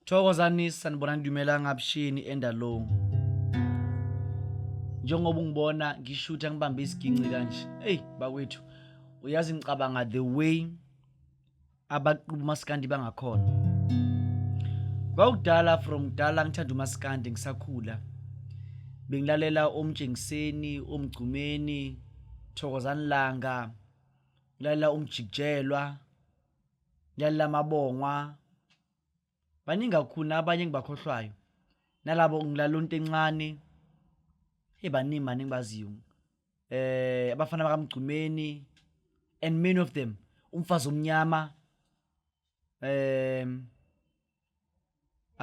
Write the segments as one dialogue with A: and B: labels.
A: Thokozani sanibona ngidumela ngabushini endalong. Njengoba ungibona ngishutha ngibambe isiginci kanje. Hey bakwethu, uyazi ngicabanga the way abaqhubu Maskandi bangakhona. Kwakudala from kudala ngithanda uMaskandi ngisakhula. Bengilalela omtshengiseni, omgcumeni, Thokozani Langa, ngilalela umjikijelwa, ngilalela amabongwa. Baningi kakhulu abanye engibakhohlwayo. Nalabo ngilala into encane. Baningi manje engibaziyo. Abafana bakamgcumeni and many of them umfazi omnyama. I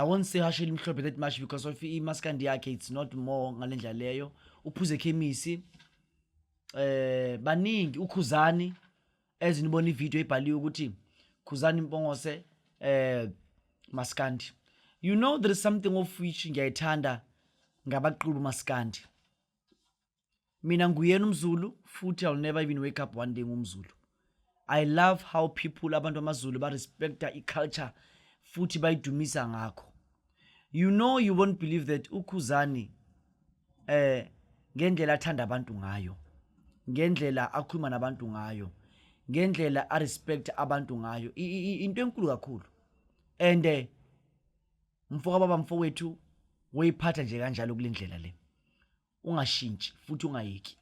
A: won't say hasheli mhlophe that much because of iMaskandi yakhe it's not more ngalendlela leyo. Uphuze khemisi. Baningi uKhuzani ezinibona ivideo ebhaliwe ukuthi KHUZANI MPUNGOSE Maskandi. You know there is something of which ngiyayithanda ngabaqhubu Maskandi. Mina nguyena umZulu futhi I'll never even wake up one day ngumZulu. I love how people abantu bamaZulu ba respecta iculture futhi bayidumisa ngakho. You know you won't believe that uKhuzani ngendlela athanda abantu ngayo, ngendlela akhuluma nabantu ngayo, ngendlela a respect abantu ngayo into enkulu kakhulu. And mfoka baba mfowethu wayiphatha nje kanjalo kulendlela le. Ungashintshi futhi ungayeki.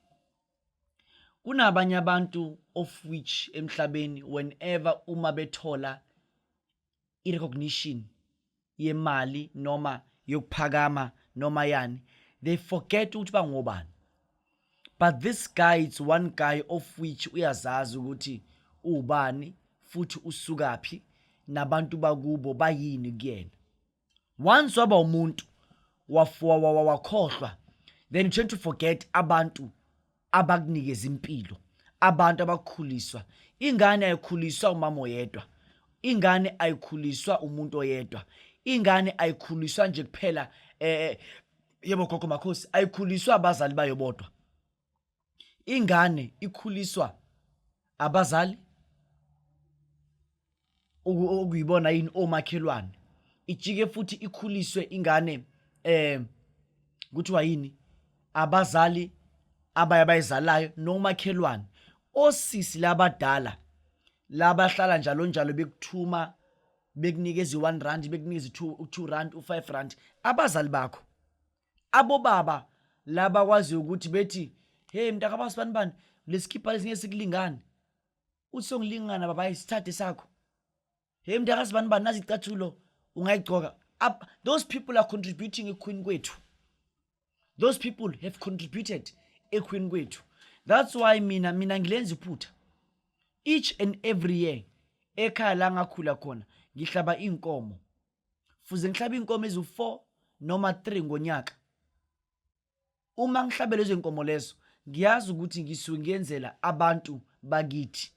A: Kunabanye abantu of which emhlabeni whenever uma bethola i-recognition yemali noma yokuphakama noma yani, they forget ukuthi bangobani. But this guy is one guy of which uyazazi ukuthi ubani futhi usukaphi nabantu bakubo bayini kuyena. Once waba umuntu wakhohlwa, then you tend to forget abantu abakunikeza impilo, abantu abakhuliswa. Ingane ayikhuliswa umama oyedwa, ingane ayikhuliswa umuntu oyedwa, ingane ayikhuliswa nje kuphela yebo gogo makhosi, ayikhuliswa abazali bayo bodwa. Ingane ikhuliswa abazali ukuyibona yini omakhelwane. Ijike futhi ikhuliswe ingane kuthiwa yini abazali abayizalayo nomakhelwane. Osisi labadala labahlala njalo bekuthuma bekunikeza i1 rand, bekunikeza 2 rand, u5 rand, abazali bakho. Abo baba laba kwazi ukuthi bethi hey mntaka basibani lesikhipha lesinye sikulingana. Uthi songilingana baba isithathe sakho. Hey mntaka sibani nazi icathulo ungayigcoka. Those people are contributing equeen kwethu. Those people have contributed equeen kwethu. That's why mina ngilenza iphutha. Each and every year ekhaya la ngakhula khona ngihlaba inkomo. Fuze ngihlaba inkomo ezu4 noma 3 ngonyaka. Uma ngihlabele lezo inkomo lezo ngiyazi ukuthi ngisuke ngiyenzela abantu bakithi,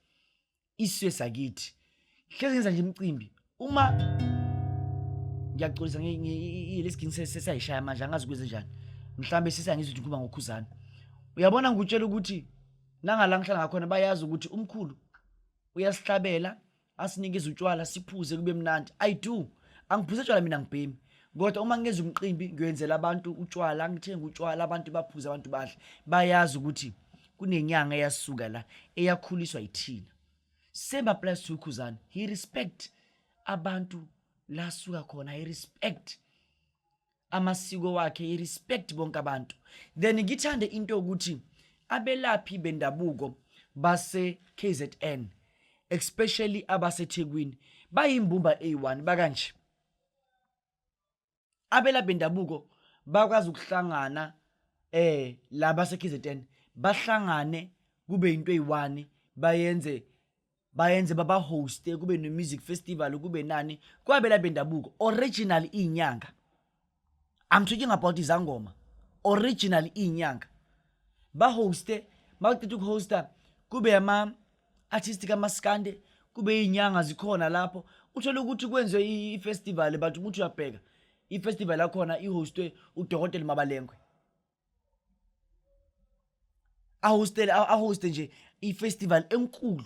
A: isizwe sakithi. Hlezi ngenza nje imicimbi. Uma ngiyaxolisa lesigini sesayishaya manje angazi kwenze njani. Mhlambe sisangizwe ukuthi kuba ngoKhuzani. Uyabona ngikutshela ukuthi nangala ngihlala ngakhona bayazi ukuthi umkhulu uyasihlabela, asinikeza utshwala siphuze kube mnandi. I do. Angiphuze utshwala mina ngibhemi. Kodwa uma ngenza umqimbi ngiyenzela abantu utshwala, ngithenga utshwala abantu baphuze abantu badle. Bayazi ukuthi kunenyanga eyasuka la eyakhuliswa yithina. Same applies to KHUZANI. He respect abantu la suka khona. He respect amasiko wakhe, he respect bonke abantu. Then ngithande into ukuthi abelaphi bendabuko base KZN, especially abase Thekwini, bayimbumba A1 bakanje. Abelaphi bendabuko bakwazi ukuhlangana la base KZN, bahlangane kube into eyi1, bayenze baba host, kube no music festival, kube nani kwabelaphi bendabuko original Inyanga. I'm talking about izangoma original Inyanga. Ba hoste, mawuqeda ukuhosta kube ama artistic amaskande, kube inyanga zikhona lapho. Uthola ukuthi kwenziwe ifestival but umuntu uyabheka ifestival yakhona ihostwe uDokotela Mabalengwe. Ahoste nje ifestival enkulu,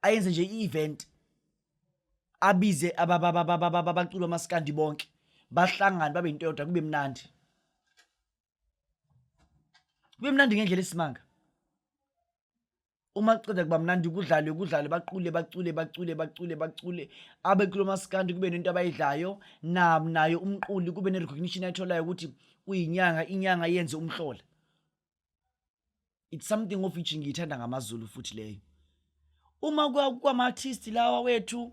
A: ayenze nje i-event. abize abaculi Maskandi bonke bahlangane babe into yodwa kube mnandi. Kube mnandi ngendlela esimanga. Uma kuceda kuba mnandi kudlale bacule abeculi Maskandi kube nento abayidlayo nayo umquli kube ne-recognition ayitholayo ukuthi inyanga yenze umhlola. It's something of which ngiyithanda ngamaZulu futhi leyo. Uma kwama-artist lawa wethu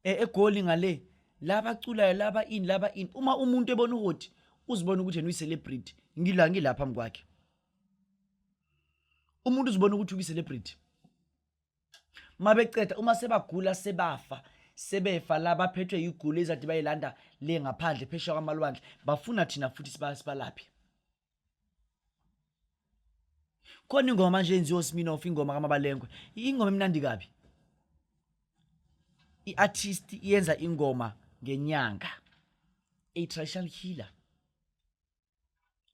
A: eGoli ngale laba culayo laba in uma umuntu ebona ukuthi uzibona ukuthi yena uyi-celebrity ngila phambi kwakhe. Umuntu uzibona ukuthi uyi-celebrity mabeceda uma sebagula sebefa laba phethwe yigulo ezathi bayilanda le ngaphandle phesha kwamalwandle bafuna thina futhi sibalaphi. Khona ingoma manje yenziwa spin-off ingoma kaMabalengwe. Ingoma emnandi kabi. I-artist yenza ingoma ngenyanga. A traditional healer.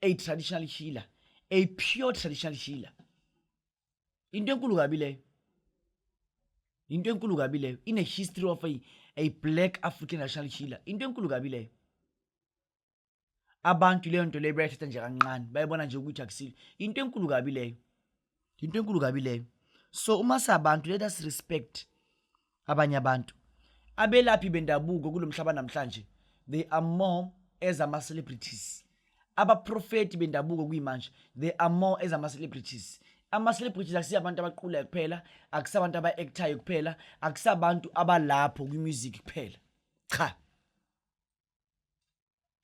A: A traditional healer. A pure traditional healer. Into enkulu kabi leyo. Into enkulu kabi leyo. In a history of a black African traditional healer. Into enkulu kabi leyo. Abantu leyo nto leyo bayathatha nje kancane bayibona nje ukuthi akusile. Into enkulu kabi leyo. Into enkulu kabi leyo. So uma sabantu let us respect abanye abantu. Abelaphi bendabuko kulomhlaba namhlanje they are more as ama-celebrities. Abaprofeti bendabuko kuyimanje they are more as ama-celebrities. Ama-celebrities akusiyabantu abaqulayo kuphela, akusabantu aba-actayo kuphela, akusabantu abalapho kwi-music kuphela. Cha,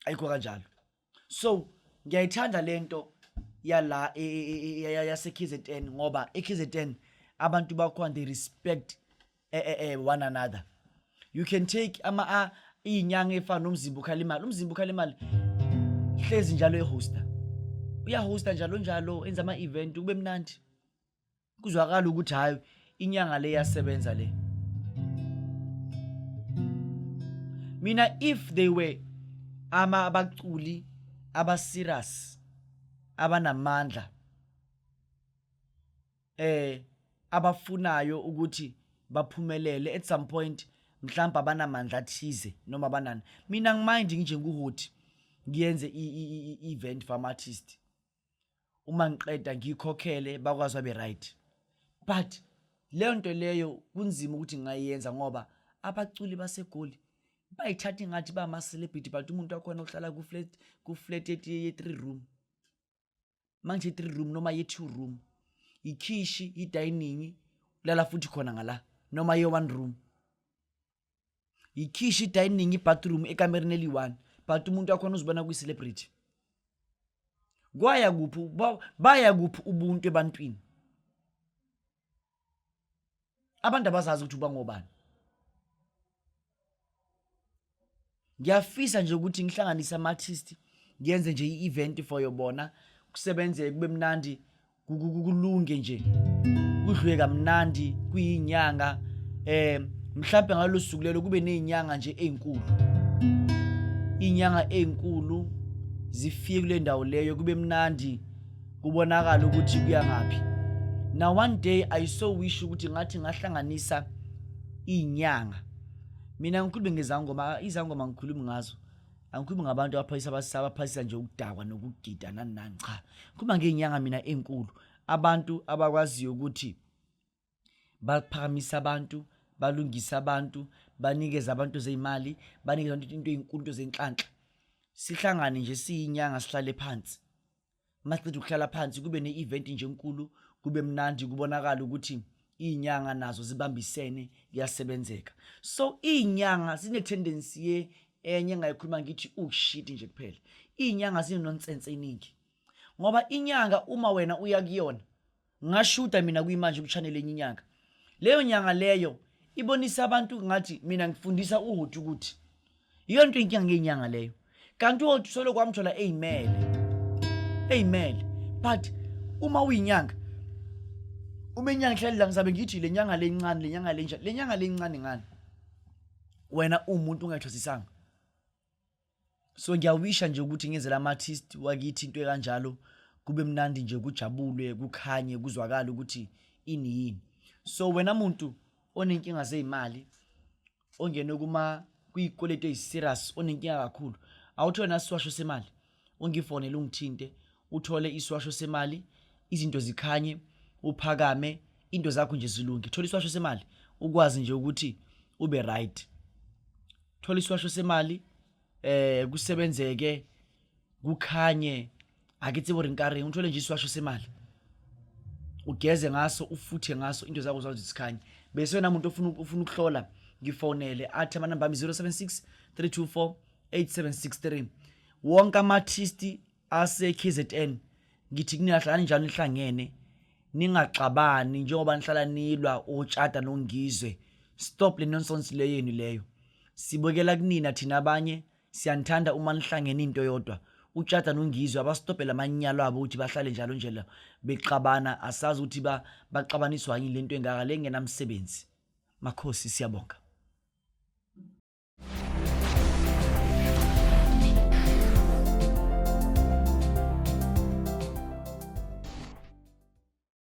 A: ayikho kanjalo. So ngiyayithanda lento yala yase KZN ngoba eKZN abantu bakhona they respect one another. You can take inyanga efana nomzimba ukhalimali. Umzimba ukhalimali hlezi njalo ehosta. Uyahosta njalo enza ama-event kube mnandi. Kuzwakala ukuthi hayi inyanga le yasebenza le. Mina if they were abaculi aba-serious abanamandla abafunayo ukuthi baphumelele at some point mhlawumbe abanamandla athize noma abanani, mina ngimind nje nguHoti ngiyenze i-event for ama-artist uma ngiqeda ngikhokhele bakwazi babe right. But leyo nto leyo kunzima ukuthi ngayenza ngoba abaculi baseGoli bayithatha ngathi ba ama-celebrity but umuntu wakhona uhlala ku-flat ye-3 room. Manje 3 room noma ye-2 room, ikhishi, i-dining, ulala futhi khona ngala noma ye-1 room. Ikhishi, i-dining, i-bathroom ekamereni eli-1 but umuntu wakhona uzibona kuyi-celebrity. Baya kuphi ubuntu ebantwini? Abantu abazazi ukuthi uba ngobani. Ngiyafisa nje ukuthi ngihlanganise ama-artist ngiyenze nje i-event for yobona kusebenze kube mnandi kulunge nje kudlwe kamnandi kuyinyanga mhlawumbe ngalosuku lelo kube nezinyanga nje ezinkulu. Inyanga ezinkulu zifike kule ndawo leyo kube mnandi kubonakala ukuthi kuya ngapi. Now one day I so wish ukuthi ngathi ngahlanganisa inyanga. Mina ngikhuluma ngezangoma, izangoma ngikhuluma ngazo. Angikhulumi ngabantu abaphasisa nje ukudakwa nokugida nani cha. Ngikhuluma ngezinyanga mina ezinkulu. Abantu abakwaziyo ukuthi baphakamisa abantu, balungisa abantu, banikeza abantu zeimali, banikeza abantu into ezinkulu zenhlanhla. Sihlangane nje siyinyanga sihlale phansi. Masiqeda ukuhlala phansi kube ne-event nje enkulu, kube mnandi kubonakala ukuthi izinyanga nazo zibambisene kuyasebenzeka. So izinyanga sine tendency enye ngayikhuluma ngithi ushit nje kuphela. Izinyanga zinonsense eningi. Ngoba inyanga uma wena uya kuyona, ngashuda mina kuyimanje ku-channel enye inyanga. Leyo nyanga leyo ibonisa abantu ngathi mina ngifundisa uHoti ukuthi yonke inkinga ngezinyanga leyo. Kanti uHoti solo kwamthola eyimele. But uma uyinyanga umenyanga hlala ngizabe ngithi le nyanga lencane, le nyanga lenja, le nyanga lencane ngani wena umuntu ungayithosisanga. So ngiyawisha nje ukuthi ngenzela ama-artist wakithi into ekanjalo kube mnandi nje kujabulwe kukhanye kuzwakala ukuthi ini yini. So wena muntu onenkinga zezimali ongene kwiyikweletu eziserious onenkinga kakhulu, awuthole nasisiwasho semali, ungifonele ungithinte, uthole isiwasho semali, izinto zikhanye, uphakame, into zakho nje zilunge. Thola isiwasho semali ukwazi nje ukuthi ube right. Thola isiwasho semali kusebenzeke, kukhanye, akithi borinkaring, uthole nje isiwasho semali, ugeze ngaso, ufuthe ngaso, into zakho zazi zikhanye. Bese wena umuntu ufuna ukuhlola, ngifonele athi amanamba ami 076 324 8763. Wonke ama-artist ase KZN ngithi kunihlala njalo nihlangene, ningaxabani njengoba nihlala nilwa otshata nongizwe. Stop le nonsense le yenu leyo. Sibukela kunina thina abanye siyanthanda uma nihlangene into yodwa. Utshata nongizwe abastopela amanyalo abo ukuthi bahlale njalo nje bexabana, asazi ukuthi baxabaniswa yini lento engaka le ngenamsebenzi. Makhosi, siyabonga.